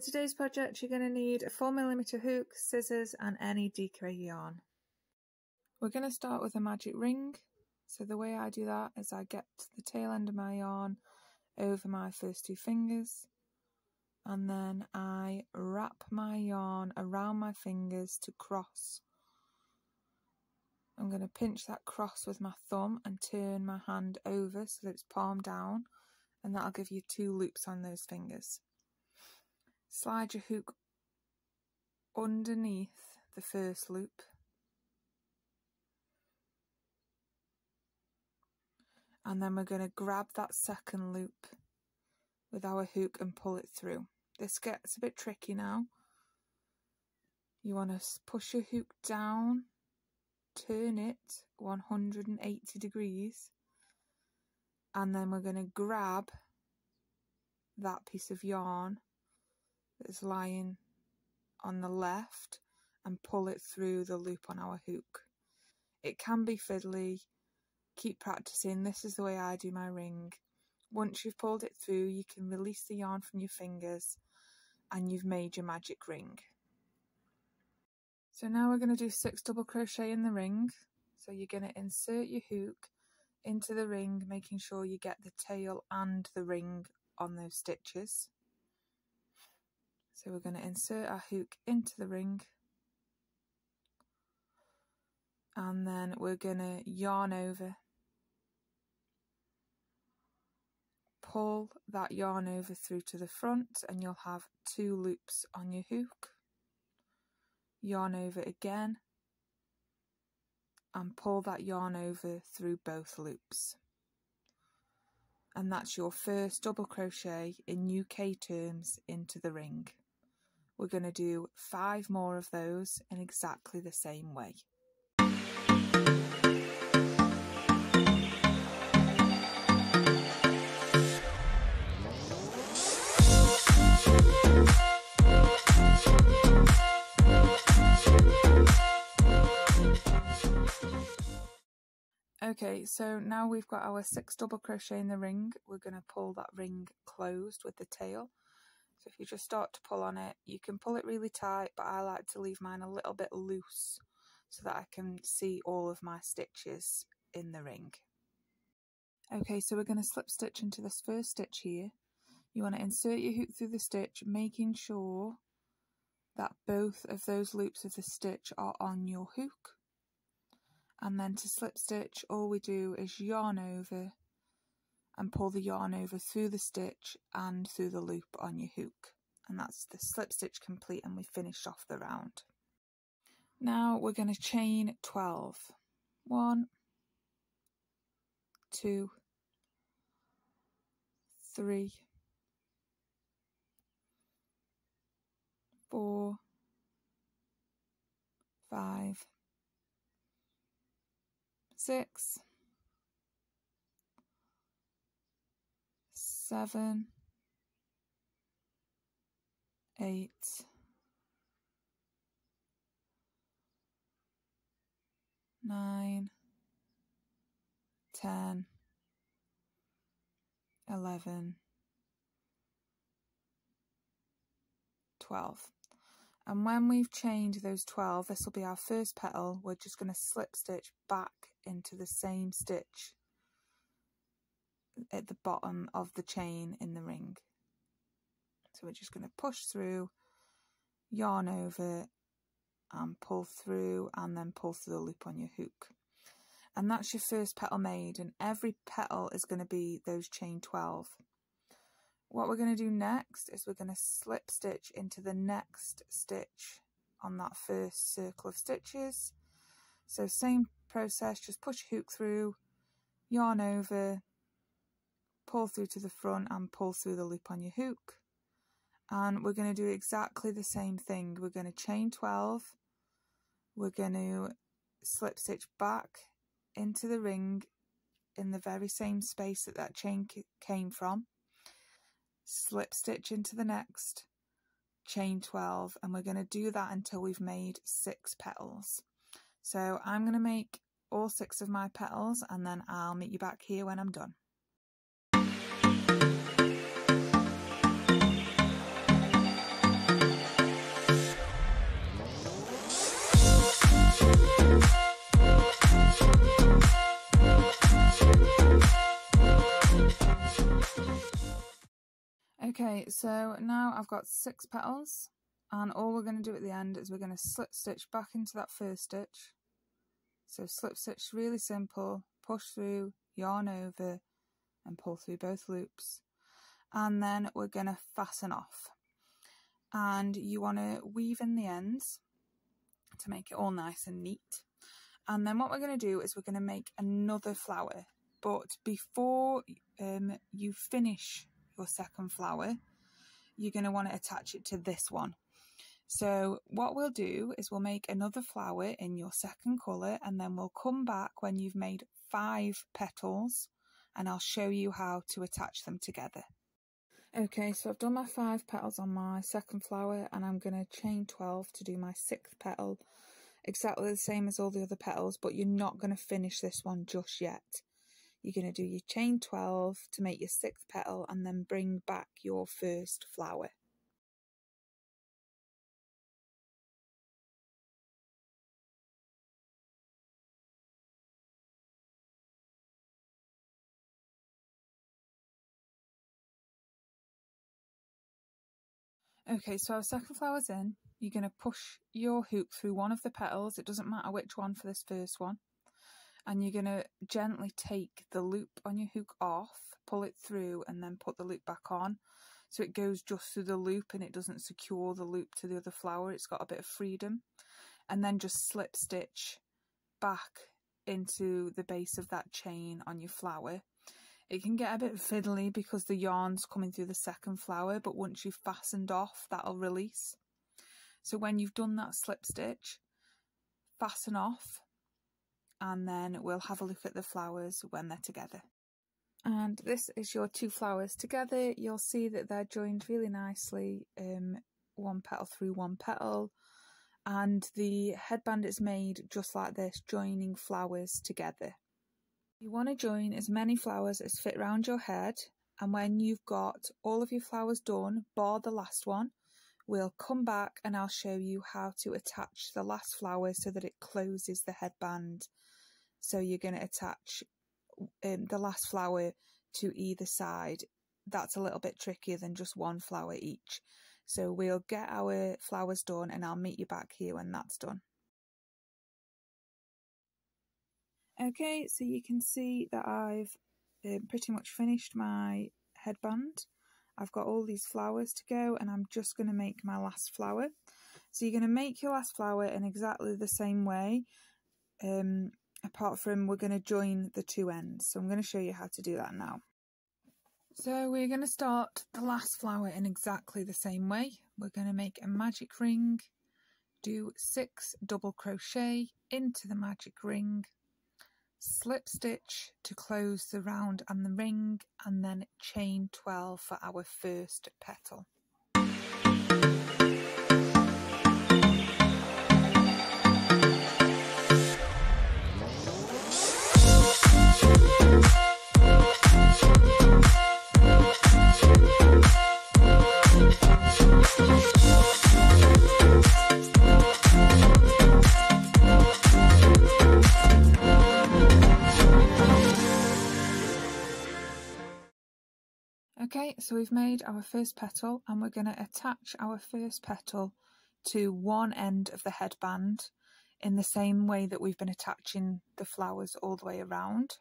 For today's project, you're going to need a 4mm hook, scissors and any decray yarn. We're going to start with a magic ring. So the way I do that is I get the tail end of my yarn over my first two fingers, and then I wrap my yarn around my fingers to cross. I'm going to pinch that cross with my thumb and turn my hand over so that it's palm down, and that'll give you 2 loops on those fingers. Slide your hook underneath the first loop, and then we're going to grab that second loop with our hook and pull it through. This gets a bit tricky now. You want to push your hook down, turn it 180 degrees, and then we're going to grab that piece of yarn that's lying on the left and pull it through the loop on our hook. It can be fiddly. Keep practicing. This is the way I do my ring. Once you've pulled it through, you can release the yarn from your fingers and you've made your magic ring. So now we're going to do 6 double crochet in the ring. So you're going to insert your hook into the ring, making sure you get the tail and the ring on those stitches. So we're going to insert our hook into the ring, and then we're going to yarn over, pull that yarn over through to the front, and you'll have 2 loops on your hook. Yarn over again and pull that yarn over through both loops, and that's your first double crochet in UK terms into the ring. We're going to do 5 more of those in exactly the same way. Okay, so now we've got our 6 double crochet in the ring. We're going to pull that ring closed with the tail. So if you just start to pull on it, you can pull it really tight, but I like to leave mine a little bit loose so that I can see all of my stitches in the ring. Okay, so we're going to slip stitch into this first stitch here. You want to insert your hook through the stitch, making sure that both of those loops of the stitch are on your hook. And then to slip stitch, all we do is yarn over and pull the yarn over through the stitch and through the loop on your hook. And that's the slip stitch complete, and we finished off the round. Now we're going to chain 12. 1, 2, 3, 4, 5, 6, 7, 8, 9, 10, 11, 12. And when we've chained those 12, this will be our first petal. We're just going to slip stitch back into the same stitch at the bottom of the chain in the ring. So we're just going to push through, yarn over and pull through, and then pull through the loop on your hook. And that's your first petal made, and every petal is going to be those chain 12. What we're going to do next is we're going to slip stitch into the next stitch on that first circle of stitches. So same process, just push your hook through, yarn over, pull through to the front and pull through the loop on your hook. And we're going to do exactly the same thing. We're going to chain 12, we're going to slip stitch back into the ring in the very same space that that chain came from, slip stitch into the next, chain 12, and we're going to do that until we've made 6 petals. So I'm going to make all 6 of my petals, and then I'll meet you back here when I'm done. Okay, so now I've got 6 petals, and all we're going to do at the end is we're going to slip stitch back into that first stitch. So slip stitch, really simple, push through, yarn over and pull through both loops, and then we're going to fasten off. And you want to weave in the ends to make it all nice and neat. And then what we're going to do is we're going to make another flower, but before you finish your second flower, you're going to want to attach it to this one. So what we'll do is we'll make another flower in your second colour, and then we'll come back when you've made 5 petals and I'll show you how to attach them together. Okay, so I've done my 5 petals on my second flower, and I'm going to chain 12 to do my 6th petal. Exactly the same as all the other petals, but you're not going to finish this one just yet. You're going to do your chain 12 to make your 6th petal and then bring back your first flower. Okay, so our second flower's in. You're going to push your hook through one of the petals, it doesn't matter which one for this first one, and you're going to gently take the loop on your hook off, pull it through and then put the loop back on, so it goes just through the loop and it doesn't secure the loop to the other flower, it's got a bit of freedom. And then just slip stitch back into the base of that chain on your flower. It can get a bit fiddly because the yarn's coming through the second flower, but once you've fastened off, that'll release. So when you've done that slip stitch, fasten off, and then we'll have a look at the flowers when they're together. And this is your 2 flowers together. You'll see that they're joined really nicely, 1 petal through 1 petal, and the headband is made just like this, joining flowers together. You want to join as many flowers as fit around your head, and when you've got all of your flowers done, bar the last one, we'll come back and I'll show you how to attach the last flower so that it closes the headband. So you're going to attach the last flower to either side. That's a little bit trickier than just 1 flower each. So we'll get our flowers done and I'll meet you back here when that's done. Okay, so you can see that I've pretty much finished my headband. I've got all these flowers to go and I'm just going to make my last flower. So you're going to make your last flower in exactly the same way, apart from we're going to join the 2 ends. So I'm going to show you how to do that now. So we're going to start the last flower in exactly the same way. We're going to make a magic ring, do 6 double crochet into the magic ring, slip stitch to close the round and the ring, and then chain 12 for our first petal. Okay, so we've made our first petal and we're going to attach our first petal to one end of the headband in the same way that we've been attaching the flowers all the way around.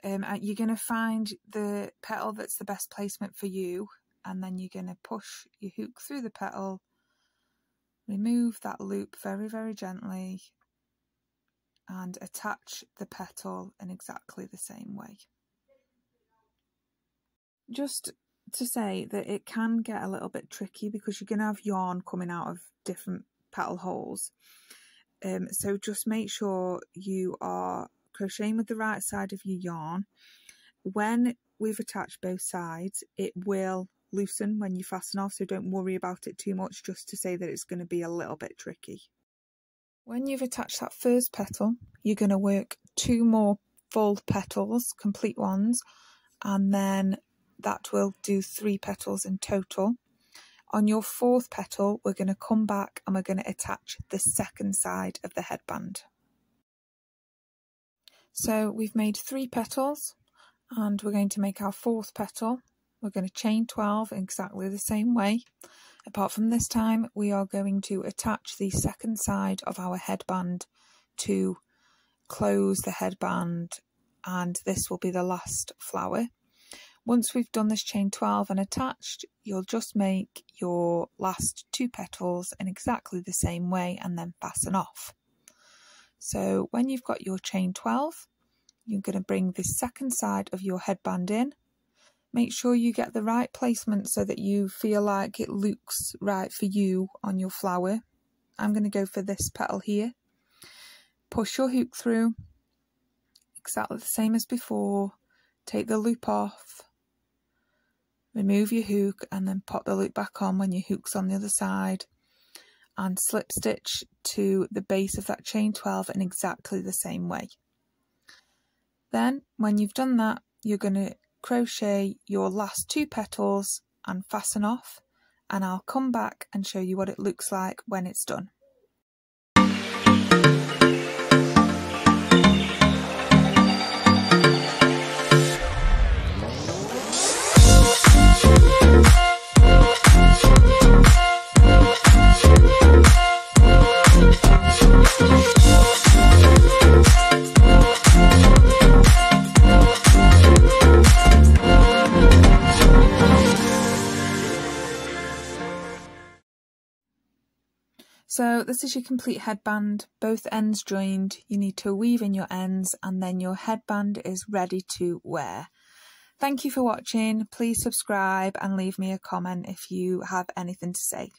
You're going to find the petal that's the best placement for you, and then you're going to push your hook through the petal, remove that loop very, very gently, and attach the petal in exactly the same way. Just to say that it can get a little bit tricky because you're going to have yarn coming out of different petal holes. So just make sure you are crocheting with the right side of your yarn. When we've attached both sides, it will loosen when you fasten off, so don't worry about it too much, just to say that it's going to be a little bit tricky. When you've attached that first petal, you're going to work 2 more full petals, complete ones, and then that will do 3 petals in total. On your 4th petal, we're going to come back and we're going to attach the second side of the headband. So we've made 3 petals and we're going to make our 4th petal. we're going to chain 12 in exactly the same way. Apart from this time, we are going to attach the second side of our headband to close the headband, and this will be the last flower. Once we've done this chain 12 and attached, you'll just make your last 2 petals in exactly the same way and then fasten off. So when you've got your chain 12, you're going to bring the second side of your headband in. Make sure you get the right placement so that you feel like it looks right for you on your flower. I'm going to go for this petal here. Push your hook through, exactly the same as before. Take the loop off, remove your hook, and then pop the loop back on when your hook's on the other side, and slip stitch to the base of that chain 12 in exactly the same way. Then when you've done that, you're going to crochet your last 2 petals and fasten off, and I'll come back and show you what it looks like when it's done. So this is your complete headband, both ends joined. You need to weave in your ends and then your headband is ready to wear. Thank you for watching. Please subscribe and leave me a comment if you have anything to say.